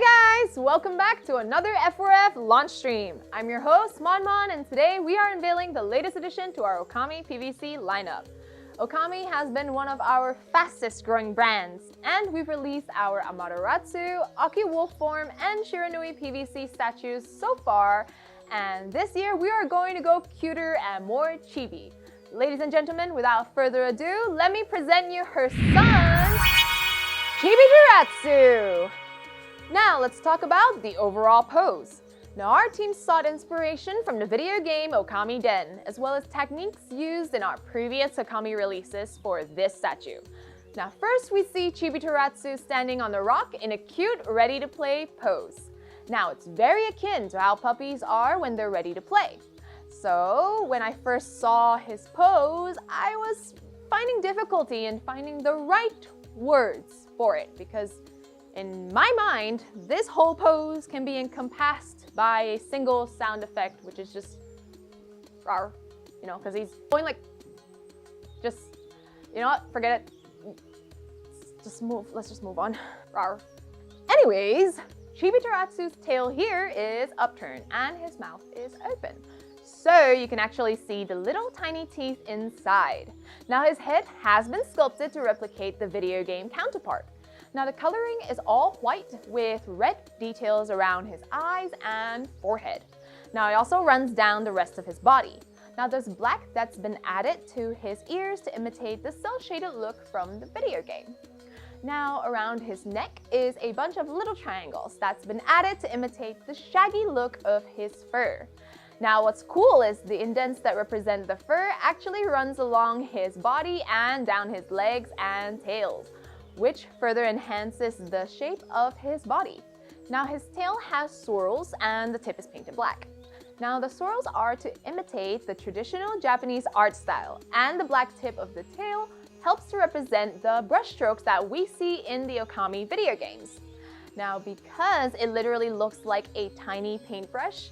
Hi guys! Welcome back to another F4F launch stream. I'm your host, Monmon, and today we are unveiling the latest addition to our Okami PVC lineup. Okami has been one of our fastest growing brands, and we've released our Amaterasu, Aki Wolf Form, and Shiranui PVC statues so far, and this year we are going to go cuter and more chibi. Ladies and gentlemen, without further ado, let me present you her son, Chibiterasu! Now let's talk about the overall pose. Now our team sought inspiration from the video game Ōkamiden, as well as techniques used in our previous Okami releases for this statue. Now first we see Chibiterasu standing on the rock in a cute ready-to-play pose. Now it's very akin to how puppies are when they're ready to play. So when I first saw his pose, I was finding difficulty in finding the right words for it, because in my mind, this whole pose can be encompassed by a single sound effect, which is just rawr, because he's going like, just, you know what, forget it. Let's just move on. Rawr. Anyways, Chibiterasu's tail here is upturned and his mouth is open. So you can actually see the little tiny teeth inside. Now his head has been sculpted to replicate the video game counterpart. Now the coloring is all white with red details around his eyes and forehead. Now it also runs down the rest of his body. Now there's black that's been added to his ears to imitate the cel-shaded look from the video game. Now around his neck is a bunch of little triangles that's been added to imitate the shaggy look of his fur. Now what's cool is the indents that represent the fur actually runs along his body and down his legs and tails, which further enhances the shape of his body. Now his tail has swirls and the tip is painted black. Now the swirls are to imitate the traditional Japanese art style, and the black tip of the tail helps to represent the brushstrokes that we see in the Okami video games. Now because it literally looks like a tiny paintbrush,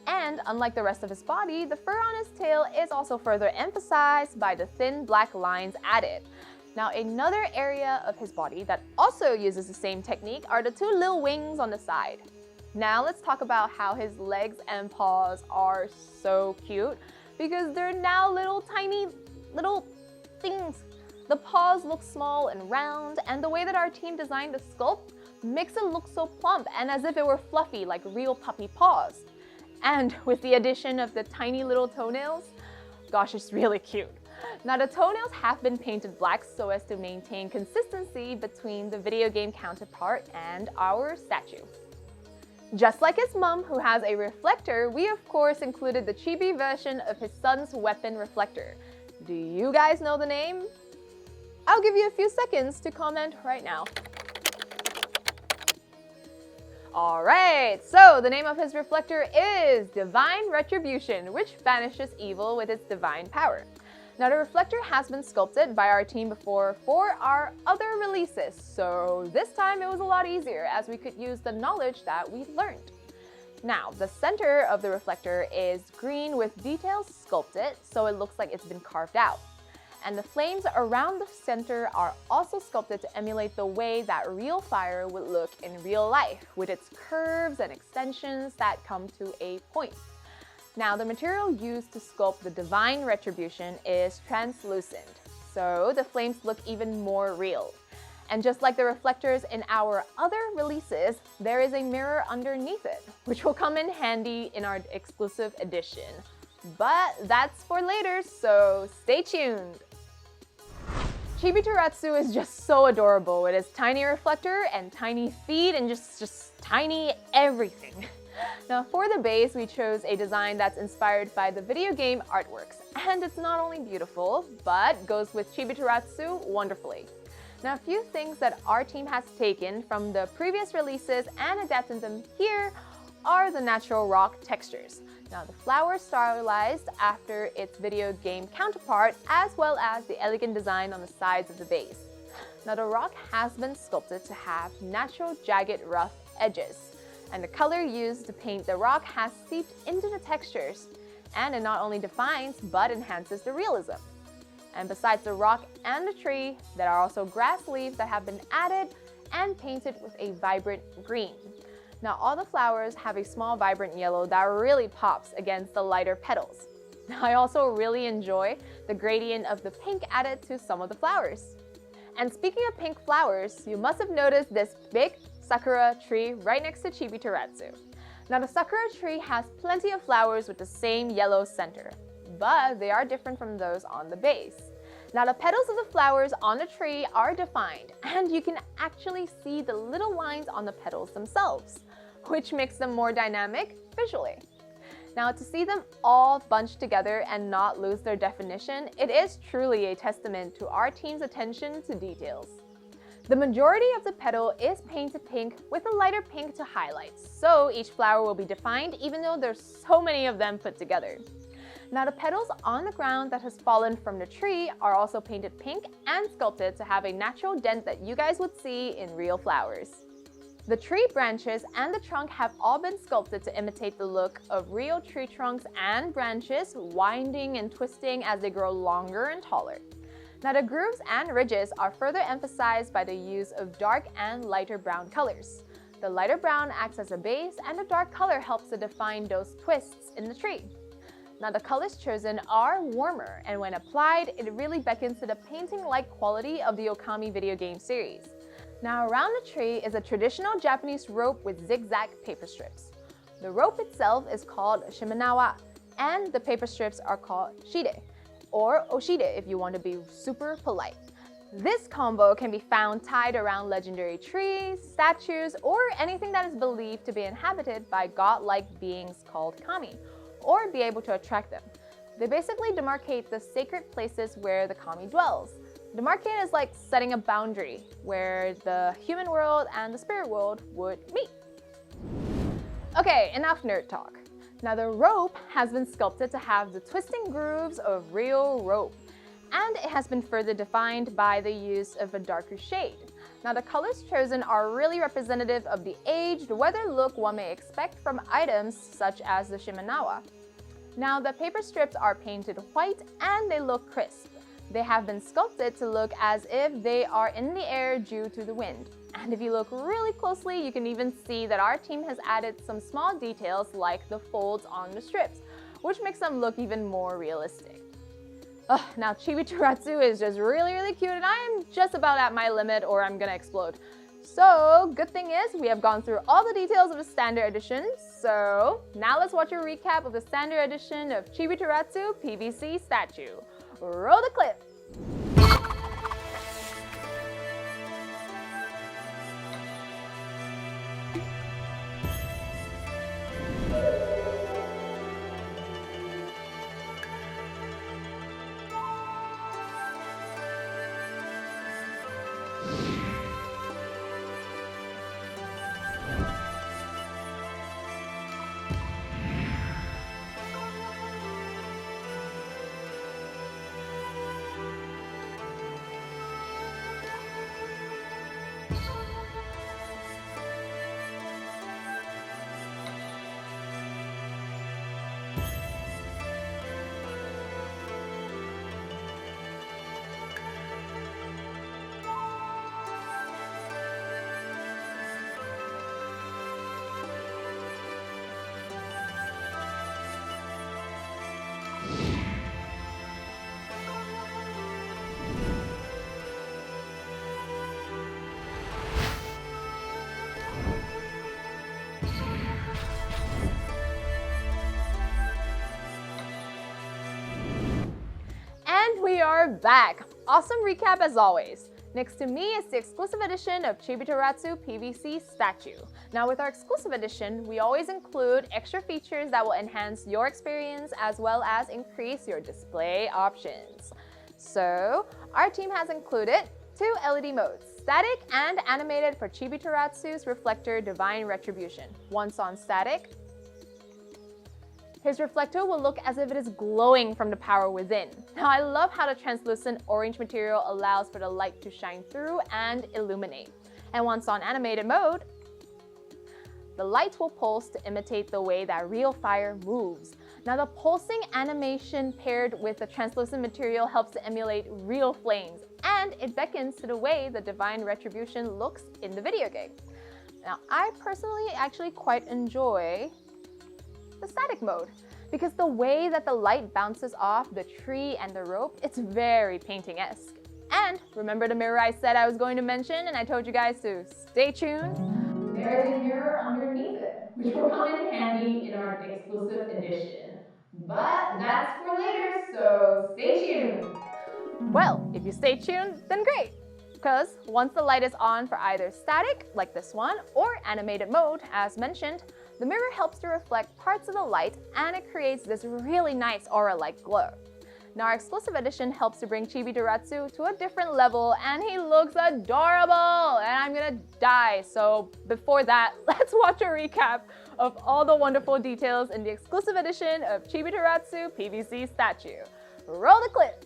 and unlike the rest of his body, the fur on his tail is also further emphasized by the thin black lines added. Now another area of his body that also uses the same technique are the two little wings on the side. Now let's talk about how his legs and paws are so cute, because they're now little tiny little things. The paws look small and round, and the way that our team designed the sculpt makes it look so plump and as if it were fluffy like real puppy paws. And with the addition of the tiny little toenails, gosh, it's really cute. Now the toenails have been painted black so as to maintain consistency between the video game counterpart and our statue. Just like his mom, who has a reflector, we of course included the chibi version of his son's weapon reflector. Do you guys know the name? I'll give you a few seconds to comment right now. Alright, so the name of his reflector is Divine Retribution, which banishes evil with its divine power. Now the reflector has been sculpted by our team before for our other releases, so this time it was a lot easier as we could use the knowledge that we learned. Now the center of the reflector is green with details sculpted, so it looks like it's been carved out. And the flames around the center are also sculpted to emulate the way that real fire would look in real life, with its curves and extensions that come to a point. Now the material used to sculpt the Divine Retribution is translucent, so the flames look even more real. And just like the reflectors in our other releases, there is a mirror underneath it, which will come in handy in our exclusive edition. But that's for later, so stay tuned! Chibiterasu is just so adorable with his tiny reflector and tiny feet and just tiny everything. Now for the base, we chose a design that's inspired by the video game artworks, and it's not only beautiful, but goes with Chibiterasu wonderfully. Now a few things that our team has taken from the previous releases and adapted them here are the natural rock textures. Now the flower stylized after its video game counterpart, as well as the elegant design on the sides of the base. Now the rock has been sculpted to have natural jagged rough edges, and the color used to paint the rock has seeped into the textures, and it not only defines but enhances the realism. And besides the rock and the tree, there are also grass leaves that have been added and painted with a vibrant green. Now all the flowers have a small vibrant yellow that really pops against the lighter petals. Now I also really enjoy the gradient of the pink added to some of the flowers. And speaking of pink flowers, you must have noticed this big Sakura tree right next to Chibiterasu. Now the Sakura tree has plenty of flowers with the same yellow center, but they are different from those on the base. Now the petals of the flowers on the tree are defined, and you can actually see the little lines on the petals themselves, which makes them more dynamic visually. Now to see them all bunched together and not lose their definition, it is truly a testament to our team's attention to details. The majority of the petal is painted pink with a lighter pink to highlight, so each flower will be defined even though there's so many of them put together. Now the petals on the ground that has fallen from the tree are also painted pink and sculpted to have a natural dent that you guys would see in real flowers. The tree branches and the trunk have all been sculpted to imitate the look of real tree trunks and branches, winding and twisting as they grow longer and taller. Now the grooves and ridges are further emphasized by the use of dark and lighter brown colors. The lighter brown acts as a base, and the dark color helps to define those twists in the tree. Now the colors chosen are warmer, and when applied, it really beckons to the painting-like quality of the Okami video game series. Now around the tree is a traditional Japanese rope with zigzag paper strips. The rope itself is called shimenawa, and the paper strips are called shide, or oshide if you want to be super polite. This combo can be found tied around legendary trees, statues, or anything that is believed to be inhabited by godlike beings called kami, or be able to attract them. They basically demarcate the sacred places where the kami dwells. Demarcate is like setting a boundary where the human world and the spirit world would meet. Okay, enough nerd talk. Now the rope has been sculpted to have the twisting grooves of real rope, and it has been further defined by the use of a darker shade. Now the colors chosen are really representative of the aged, weathered look one may expect from items such as the shimenawa. Now the paper strips are painted white and they look crisp. They have been sculpted to look as if they are in the air due to the wind. And if you look really closely, you can even see that our team has added some small details like the folds on the strips, which makes them look even more realistic. Now Chibiterasu is just really cute, and I am just about at my limit or I'm gonna explode. So good thing is we have gone through all the details of the standard edition. So now let's watch a recap of the standard edition of Chibiterasu PVC statue. Roll the clip! We are back! Awesome recap as always. Next to me is the exclusive edition of Chibiterasu PVC statue. Now with our exclusive edition, we always include extra features that will enhance your experience as well as increase your display options. So our team has included 2 LED modes, static and animated for Chibiterasu's reflector Divine Retribution. Once on static, his reflector will look as if it is glowing from the power within. Now I love how the translucent orange material allows for the light to shine through and illuminate. And once on animated mode, the light will pulse to imitate the way that real fire moves. Now the pulsing animation paired with the translucent material helps to emulate real flames, and it beckons to the way the Divine Retribution looks in the video game. Now, I personally actually quite enjoy the static mode because the way that the light bounces off the tree and the rope, it's very painting-esque. And remember the mirror I said I was going to mention and I told you guys to stay tuned? There's a mirror underneath it, which will come in handy in our exclusive edition. But that's for later, so stay tuned. Well, if you stay tuned, then great. Because once the light is on for either static, like this one, or animated mode, as mentioned, the mirror helps to reflect parts of the light and it creates this really nice aura-like glow. Now our exclusive edition helps to bring Chibiterasu to a different level and he looks adorable and I'm gonna die. So before that, let's watch a recap of all the wonderful details in the exclusive edition of Chibiterasu PVC statue. Roll the clip!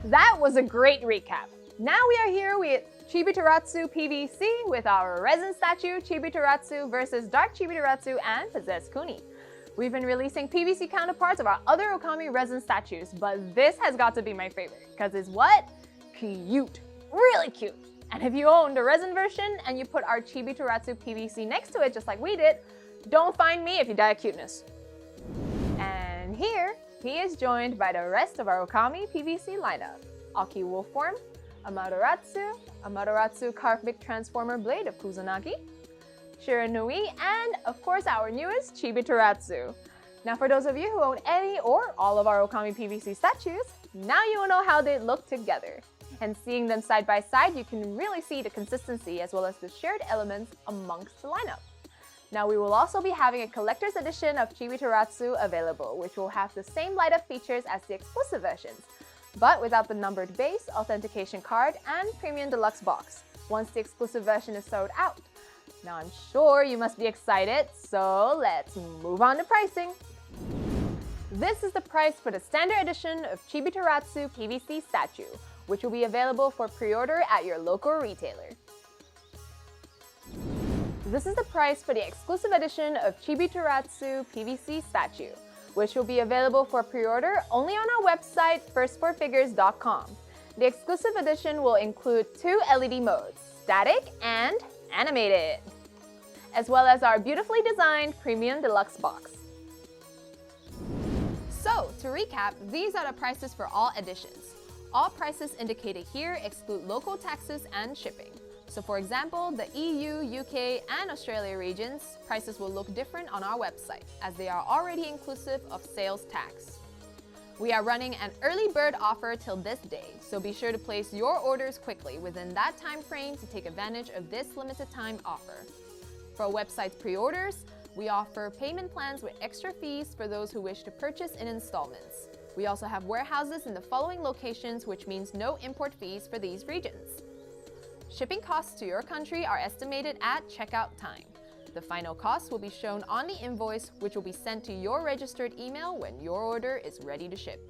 That was a great recap. Now we are here with Chibiterasu PVC with our resin statue Chibiterasu versus Dark Chibiterasu and Possessed Kuni. We've been releasing PVC counterparts of our other Okami resin statues, but this has got to be my favorite because it's what? Cute. Really cute. And if you own the resin version and you put our Chibiterasu PVC next to it just like we did, don't find me if you die of cuteness. And here, he is joined by the rest of our Okami PVC lineup. Aki Wolf Form, Amaterasu Carved Big Transformer Blade of Kusanagi, Shiranui, and of course our newest Chibiterasu. Now for those of you who own any or all of our Okami PVC statues, now you will know how they look together. And seeing them side by side, you can really see the consistency as well as the shared elements amongst the lineup. Now we will also be having a collector's edition of Chibiterasu available, which will have the same light-up features as the exclusive versions, but without the numbered base, authentication card, and premium deluxe box, once the exclusive version is sold out. Now I'm sure you must be excited, so let's move on to pricing. This is the price for the standard edition of Chibiterasu PVC statue, which will be available for pre-order at your local retailer. This is the price for the exclusive edition of Chibiterasu PVC statue, which will be available for pre-order only on our website, first4figures.com. The exclusive edition will include 2 LED modes, static and animated, as well as our beautifully designed premium deluxe box. So, to recap, these are the prices for all editions. All prices indicated here exclude local taxes and shipping. So for example, the EU, UK, and Australia regions, prices will look different on our website, as they are already inclusive of sales tax. We are running an early bird offer till this day, so be sure to place your orders quickly within that time frame to take advantage of this limited time offer. For our website's pre-orders, we offer payment plans with extra fees for those who wish to purchase in installments. We also have warehouses in the following locations, which means no import fees for these regions. Shipping costs to your country are estimated at checkout time. The final cost will be shown on the invoice, which will be sent to your registered email when your order is ready to ship.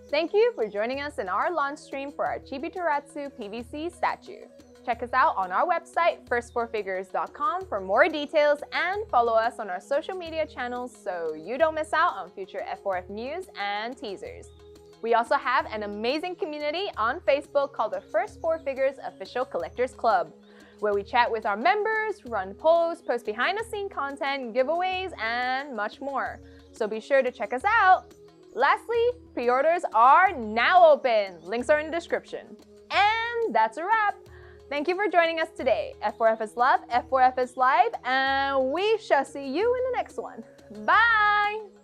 Thank you for joining us in our launch stream for our Chibiterasu PVC statue. Check us out on our website, first4figures.com, for more details and follow us on our social media channels so you don't miss out on future F4F news and teasers. We also have an amazing community on Facebook called the First 4 Figures Official Collectors Club, where we chat with our members, run polls, post behind-the-scenes content, giveaways, and much more. so be sure to check us out. Lastly, pre-orders are now open. Links are in the description. And that's a wrap. Thank you for joining us today. F4F is love, F4F is live, and we shall see you in the next one. Bye!